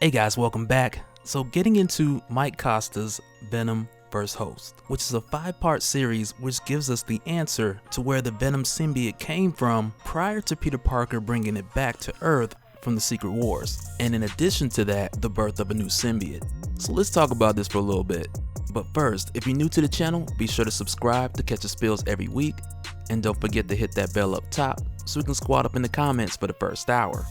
Hey guys, welcome back. So getting into Mike Costa's Venom vs. Host, which is a 5-part series which gives us the answer to where the Venom Symbiote came from prior to Peter Parker bringing it back to Earth from the Secret Wars, and in addition to that, the birth of a new symbiote. So let's talk about this for a little bit. But first, if you're new to the channel, be sure to subscribe to catch the spills every week, and don't forget to hit that bell up top so we can squad up in the comments for the first hour.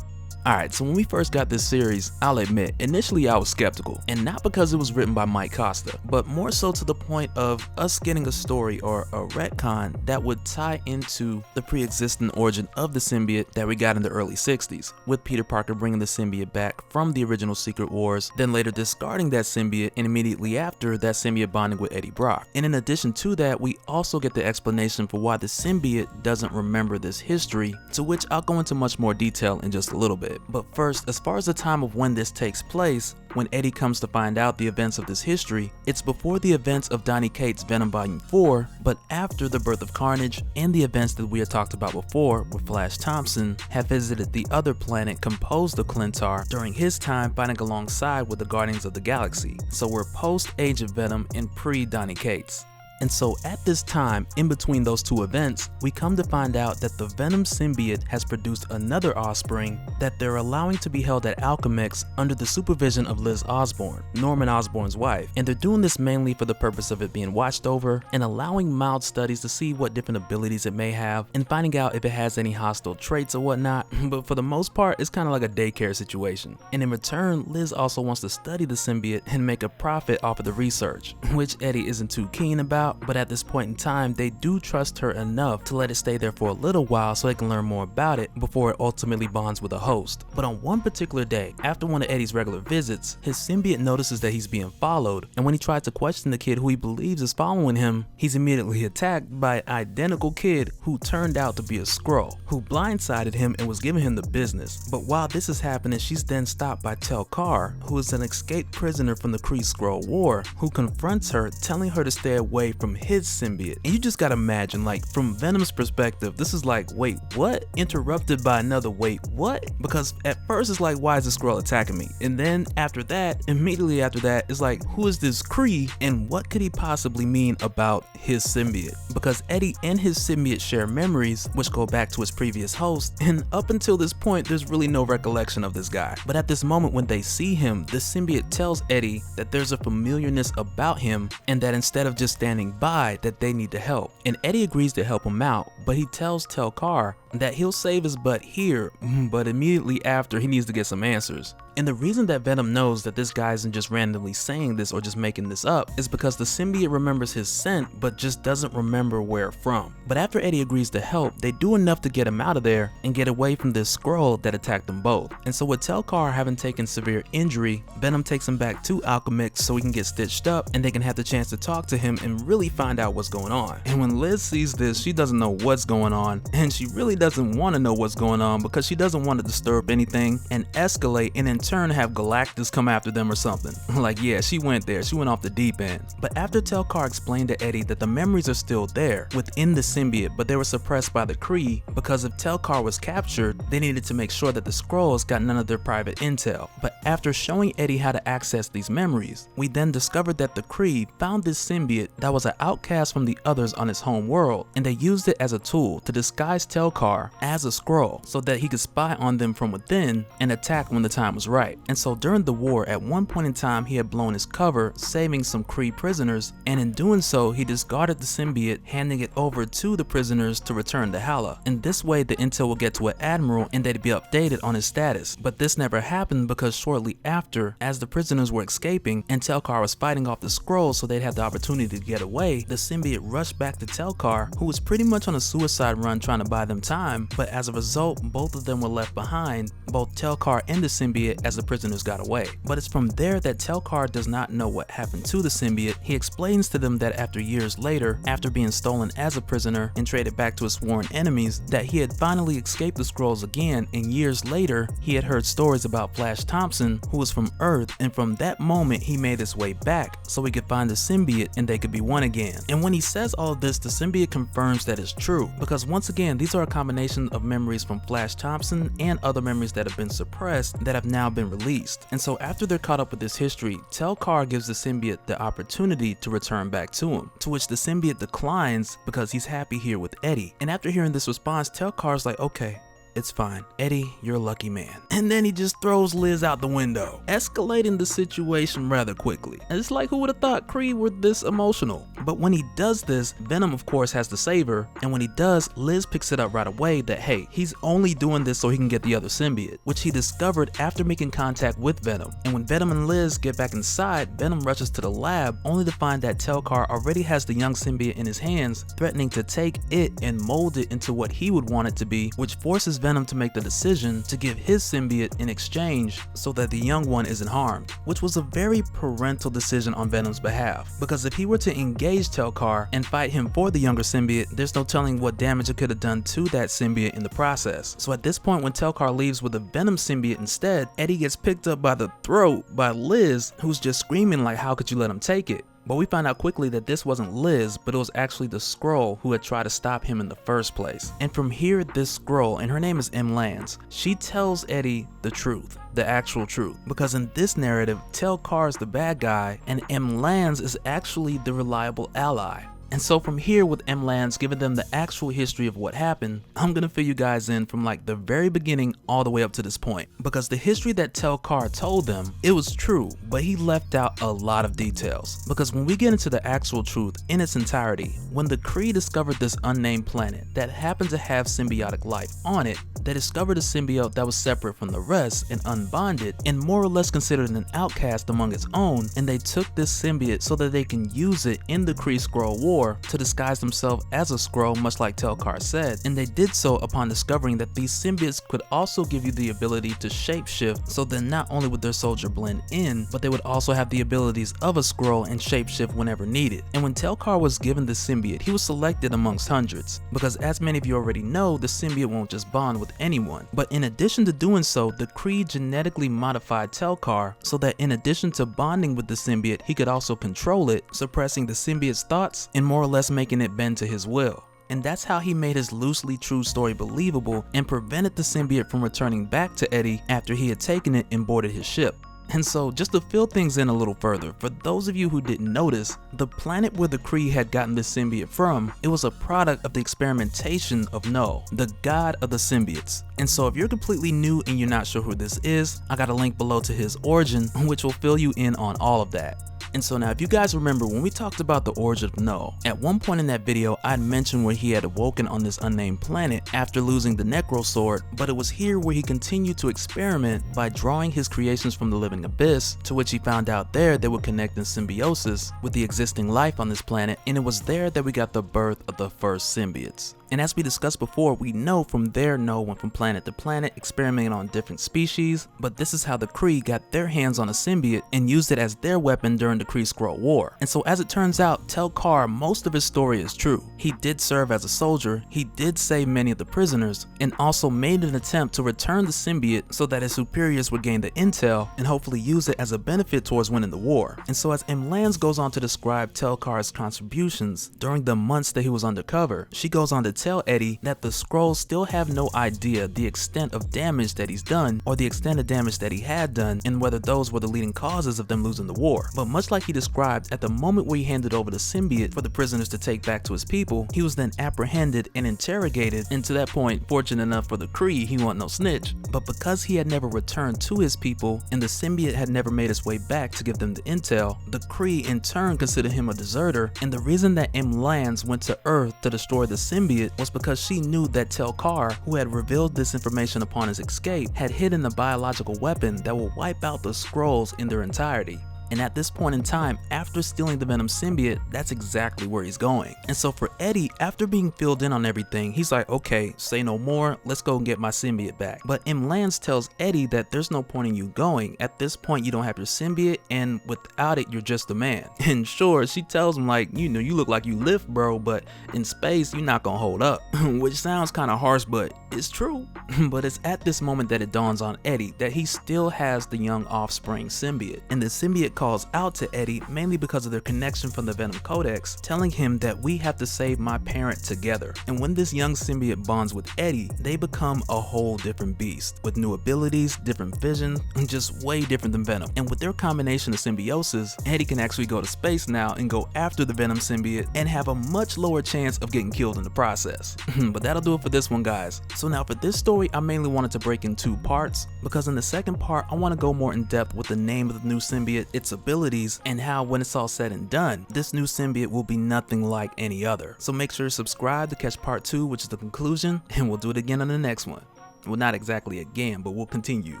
Alright, so when we first got this series, I'll admit, initially I was skeptical, and not because it was written by Mike Costa, but more so to the point of us getting a story or a retcon that would tie into the pre-existing origin of the symbiote that we got in the early 60s, with Peter Parker bringing the symbiote back from the original Secret Wars, then later discarding that symbiote, and immediately after, that symbiote bonding with Eddie Brock. And in addition to that, we also get the explanation for why the symbiote doesn't remember this history, to which I'll go into much more detail in just a little bit. But first, as far as the time of when this takes place, when Eddie comes to find out the events of this history, it's before the events of Donny Cates' Venom Volume 4, but after the birth of Carnage and the events that we had talked about before, where Flash Thompson had visited the other planet composed of Clintar during his time fighting alongside with the Guardians of the Galaxy. So we're post Age of Venom and pre-Donny Cates. And so at this time, in between those two events, we come to find out that the Venom Symbiote has produced another offspring that they're allowing to be held at Alchemax under the supervision of Liz Osborn, Norman Osborn's wife. And they're doing this mainly for the purpose of it being watched over and allowing mild studies to see what different abilities it may have and finding out if it has any hostile traits or whatnot. But for the most part, it's kind of like a daycare situation. And in return, Liz also wants to study the symbiote and make a profit off of the research, which Eddie isn't too keen about. But at this point in time, they do trust her enough to let it stay there for a little while so they can learn more about it before it ultimately bonds with a host. But on one particular day, after one of Eddie's regular visits, his symbiote notices that he's being followed, and when he tries to question the kid who he believes is following him, he's immediately attacked by an identical kid who turned out to be a Skrull, who blindsided him and was giving him the business. But while this is happening, she's then stopped by Tel-Kar, who is an escaped prisoner from the Kree-Skrull War, who confronts her, telling her to stay away from his symbiote. And you just gotta imagine, like, from Venom's perspective, this is like, wait, what? Interrupted by another wait, what? Because at first it's like, why is this Skrull attacking me? And then after that, immediately after that, it's like, who is this Kree and what could he possibly mean about his symbiote? Because Eddie and his symbiote share memories, which go back to his previous host, and up until this point, there's really no recollection of this guy. But at this moment when they see him, the symbiote tells Eddie that there's a familiarness about him and that instead of just standing by, that they need to help. And Eddie agrees to help him out, but he tells Tel-Kar that he'll save his butt here, but immediately after he needs to get some answers. And the reason that Venom knows that this guy isn't just randomly saying this or just making this up is because the symbiote remembers his scent but just doesn't remember where from. But after Eddie agrees to help, they do enough to get him out of there and get away from this Skrull that attacked them both. And so with Tel-Kar having taken severe injury, Venom takes him back to Alchemax so he can get stitched up and they can have the chance to talk to him and really find out what's going on. And when Liz sees this, she doesn't know what's going on, and she really doesn't want to know what's going on because she doesn't want to disturb anything and escalate and in turn have Galactus come after them or something. Like, yeah, she went there, she went off the deep end. But after Tel-Kar explained to Eddie that the memories are still there within the symbiote, but they were suppressed by the Kree because if Tel-Kar was captured, they needed to make sure that the Skrulls got none of their private intel. But after showing Eddie how to access these memories, we then discovered that the Kree found this symbiote that was an outcast from the others on his home world, and they used it as a tool to disguise Tel-Kar as a Skrull so that he could spy on them from within and attack when the time was right. And so during the war, at one point in time, he had blown his cover, saving some Kree prisoners, and in doing so, he discarded the symbiote, handing it over to the prisoners to return to Hala. And this way, the intel would get to an admiral and they'd be updated on his status. But this never happened because shortly after, as the prisoners were escaping and Tel-Kar was fighting off the Skrulls so they'd have the opportunity to get away, the symbiote rushed back to Tel-Kar, who was pretty much on a suicide run trying to buy them time, but as a result, both of them were left behind, both Tel-Kar and the symbiote, as the prisoners got away. But it's from there that Tel-Kar does not know what happened to the symbiote. He explains to them that after years later, after being stolen as a prisoner and traded back to his sworn enemies, that he had finally escaped the Skrulls again, and years later, he had heard stories about Flash Thompson, who was from Earth, and from that moment he made his way back so he could find the symbiote and they could be one again. And when he says all of this, the symbiote confirms that it's true, because once again, these are a combination of memories from Flash Thompson and other memories that have been suppressed that have now been released. And so after they're caught up with this history, Tel-Kar gives the symbiote the opportunity to return back to him, to which the symbiote declines because he's happy here with Eddie. And after hearing this response, Tel-Kar's like, okay, it's fine. Eddie, you're a lucky man. And then he just throws Liz out the window, escalating the situation rather quickly. And it's like, who would have thought Kree were this emotional? But when he does this, Venom of course has to save her, and when he does, Liz picks it up right away that hey, he's only doing this so he can get the other symbiote, which he discovered after making contact with Venom. And when Venom and Liz get back inside, Venom rushes to the lab only to find that Tel-Kar already has the young symbiote in his hands, threatening to take it and mold it into what he would want it to be, which forces Venom to make the decision to give his symbiote in exchange so that the young one isn't harmed, which was a very parental decision on Venom's behalf, because if he were to engage Tel-Kar and fight him for the younger symbiote, there's no telling what damage it could have done to that symbiote in the process. So at this point, when Tel-Kar leaves with a Venom symbiote instead, Eddie gets picked up by the throat by Liz, who's just screaming like, how could you let him take it? But we find out quickly that this wasn't Liz, but it was actually the Skrull who had tried to stop him in the first place. And from here, this Skrull, and her name is M. Lance, she tells Eddie the truth, the actual truth. Because in this narrative, Tel-Kar is the bad guy, and M. Lance is actually the reliable ally. And so from here, with M. Lance giving them the actual history of what happened, I'm gonna fill you guys in from like the very beginning all the way up to this point. Because the history that Tel-Kar told them, it was true, but he left out a lot of details. Because when we get into the actual truth in its entirety, when the Kree discovered this unnamed planet that happened to have symbiotic life on it, they discovered a symbiote that was separate from the rest and unbonded and more or less considered an outcast among its own, and they took this symbiote so that they can use it in the Kree-Skrull War to disguise themselves as a Skrull, much like Tel-Kar said, and they did so upon discovering that these symbiotes could also give you the ability to shapeshift, so then not only would their soldier blend in, but they would also have the abilities of a Skrull and shapeshift whenever needed. And when Tel-Kar was given the symbiote, he was selected amongst hundreds, because as many of you already know, the symbiote won't just bond with anyone. But in addition to doing so, the Kree genetically modified Tel-Kar so that in addition to bonding with the symbiote, he could also control it, suppressing the symbiote's thoughts and more or less making it bend to his will. And that's how he made his loosely true story believable and prevented the symbiote from returning back to Eddie after he had taken it and boarded his ship. And so, just to fill things in a little further, for those of you who didn't notice, the planet where the Kree had gotten this symbiote from, it was a product of the experimentation of Knull, the god of the symbiotes. And so if you're completely new and you're not sure who this is, I got a link below to his origin, which will fill you in on all of that. And so now if you guys remember when we talked about the Origin of Knull, at one point in that video I'd mentioned where he had awoken on this unnamed planet after losing the Necro Sword, but it was here where he continued to experiment by drawing his creations from the living abyss, to which he found out there they would connect in symbiosis with the existing life on this planet, and it was there that we got the birth of the first symbiotes. And as we discussed before, we know from there Knull went from planet to planet experimenting on different species, but this is how the Kree got their hands on a symbiote and used it as their weapon during the Kree-Skrull War. And so as it turns out, Tel-Kar, most of his story is true. He did serve as a soldier, he did save many of the prisoners, and also made an attempt to return the symbiote so that his superiors would gain the intel and hopefully use it as a benefit towards winning the war. And so as M. Lance goes on to describe Tel-Kar's contributions during the months that he was undercover, she goes on to tell Eddie that the Skrulls still have no idea the extent of damage that he's done or the extent of damage that he had done and whether those were the leading causes of them losing the war. But much like he described, at the moment where he handed over the symbiote for the prisoners to take back to his people, he was then apprehended and interrogated, and to that point, fortunate enough for the Kree, he wasn't no snitch. But because he had never returned to his people and the symbiote had never made its way back to give them the intel, the Kree in turn considered him a deserter, and the reason that M. Lance went to Earth to destroy the symbiote was because she knew that Tel-Kar, who had revealed this information upon his escape, had hidden a biological weapon that will wipe out the Skrulls in their entirety. And at this point in time, after stealing the Venom Symbiote, that's exactly where he's going. And so for Eddie, after being filled in on everything, he's like, okay, say no more, let's go and get my symbiote back. But M. Lance tells Eddie that there's no point in you going. At this point, you don't have your symbiote, and without it, you're just a man. And sure, she tells him like, you know, you look like you lift, bro, but in space, you're not gonna hold up. Which sounds kind of harsh, but it's true. But it's at this moment that it dawns on Eddie that he still has the young offspring symbiote. And the symbiote calls out to Eddie mainly because of their connection from the Venom Codex, telling him that we have to save my parent together. And when this young symbiote bonds with Eddie, they become a whole different beast with new abilities, different vision, and just way different than Venom. And with their combination of symbiosis, Eddie can actually go to space now and go after the Venom symbiote and have a much lower chance of getting killed in the process. But that'll do it for this one, guys. So now for this story, I mainly wanted to break in 2 parts, because in the second part, I want to go more in depth with the name of the new symbiote, its abilities, and how when it's all said and done, this new symbiote will be nothing like any other. So make sure to subscribe to catch part 2, which is the conclusion, and we'll do it again on the next one. Well, not exactly again, but we'll continue.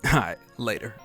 Alright, later.